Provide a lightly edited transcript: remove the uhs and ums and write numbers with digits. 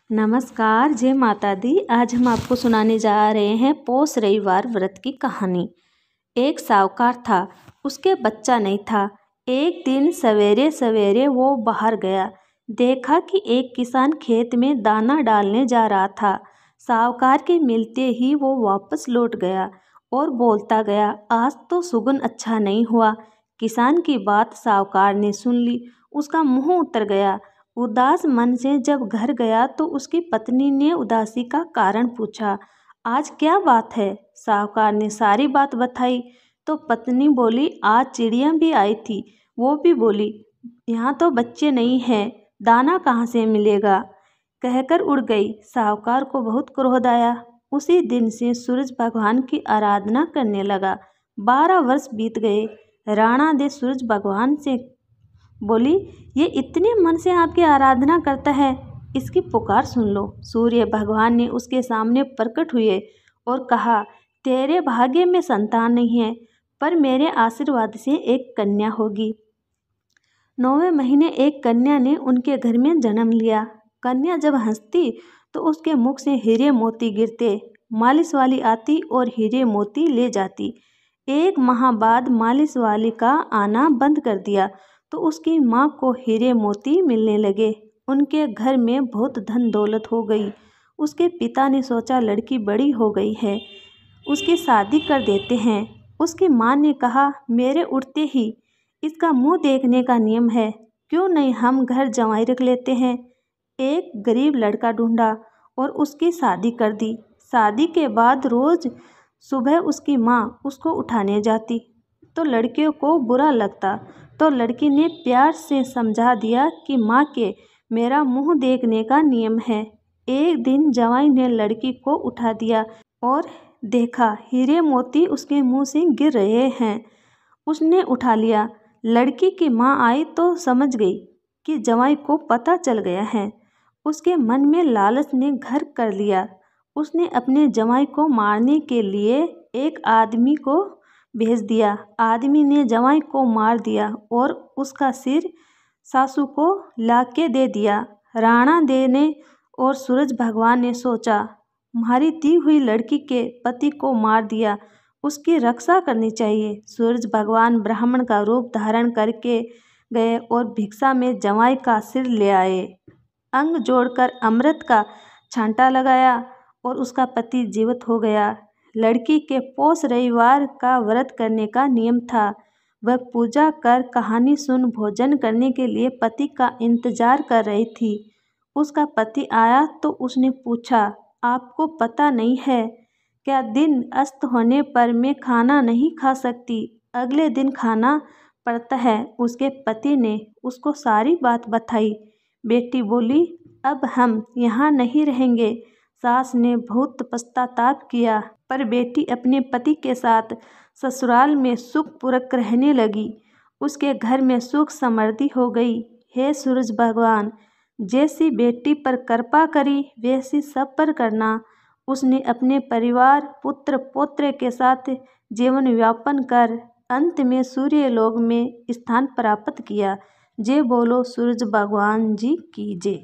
नमस्कार, जय माता दी। आज हम आपको सुनाने जा रहे हैं पौष रविवार व्रत की कहानी। एक साहूकार था, उसके बच्चा नहीं था। एक दिन सवेरे सवेरे वो बाहर गया, देखा कि एक किसान खेत में दाना डालने जा रहा था। साहूकार के मिलते ही वो वापस लौट गया और बोलता गया, आज तो सुगुन अच्छा नहीं हुआ। किसान की बात साहूकार ने सुन ली, उसका मुंह उतर गया। उदास मन से जब घर गया तो उसकी पत्नी ने उदासी का कारण पूछा। आज क्या बात है? साहूकार ने सारी बात बताई तो पत्नी बोली, आज चिड़िया भी आई थी। वो भी बोली, यहाँ तो बच्चे नहीं हैं, दाना कहाँ से मिलेगा? कहकर उड़ गई। साहूकार को बहुत क्रोध आया। उसी दिन से सूरज भगवान की आराधना करने लगा। 12 वर्ष बीत गए। राणा दे सूरज भगवान से बोली, ये इतने मन से आपकी आराधना करता है, इसकी पुकार सुन लो। सूर्य भगवान ने उसके सामने प्रकट हुए और कहा, तेरे भाग्य में संतान नहीं है, पर मेरे आशीर्वाद से एक कन्या होगी। 9वें महीने एक कन्या ने उनके घर में जन्म लिया। कन्या जब हंसती तो उसके मुख से हीरे मोती गिरते। मालिश वाली आती और हीरे मोती ले जाती। 1 माह बाद मालिश वाली का आना बंद कर दिया तो उसकी माँ को हीरे मोती मिलने लगे। उनके घर में बहुत धन दौलत हो गई। उसके पिता ने सोचा, लड़की बड़ी हो गई है, उसकी शादी कर देते हैं। उसकी माँ ने कहा, मेरे उठते ही इसका मुंह देखने का नियम है, क्यों नहीं हम घर जंवाई रख लेते हैं। एक गरीब लड़का ढूंढा और उसकी शादी कर दी। शादी के बाद रोज सुबह उसकी माँ उसको उठाने जाती तो लड़कियों को बुरा लगता, तो लड़की ने प्यार से समझा दिया कि माँ के मेरा मुंह देखने का नियम है। एक दिन जवाई ने लड़की को उठा दिया और देखा हीरे मोती उसके मुंह से गिर रहे हैं। उसने उठा लिया। लड़की की माँ आई तो समझ गई कि जवाई को पता चल गया है। उसके मन में लालच ने घर कर लिया। उसने अपने जवाई को मारने के लिए एक आदमी को भेज दिया। आदमी ने जवाई को मार दिया और उसका सिर सासू को लाके दे दिया। राणा दे ने और सूरज भगवान ने सोचा, हमारी दी हुई लड़की के पति को मार दिया, उसकी रक्षा करनी चाहिए। सूरज भगवान ब्राह्मण का रूप धारण करके गए और भिक्षा में जवाई का सिर ले आए। अंग जोड़कर अमृत का छांटा लगाया और उसका पति जीवित हो गया। लड़की के पौष रविवार का व्रत करने का नियम था। वह पूजा कर कहानी सुन भोजन करने के लिए पति का इंतजार कर रही थी। उसका पति आया तो उसने पूछा, आपको पता नहीं है क्या, दिन अस्त होने पर मैं खाना नहीं खा सकती, अगले दिन खाना पड़ता है। उसके पति ने उसको सारी बात बताई। बेटी बोली, अब हम यहाँ नहीं रहेंगे। सास ने बहुत पश्चाताप किया, पर बेटी अपने पति के साथ ससुराल में सुखपूर्वक रहने लगी। उसके घर में सुख समृद्धि हो गई। हे सूरज भगवान, जैसी बेटी पर कृपा करी वैसी सब पर करना। उसने अपने परिवार पुत्र पौत्र के साथ जीवन यापन कर अंत में सूर्य लोक में स्थान प्राप्त किया। जय बोलो सूरज भगवान जी की जय।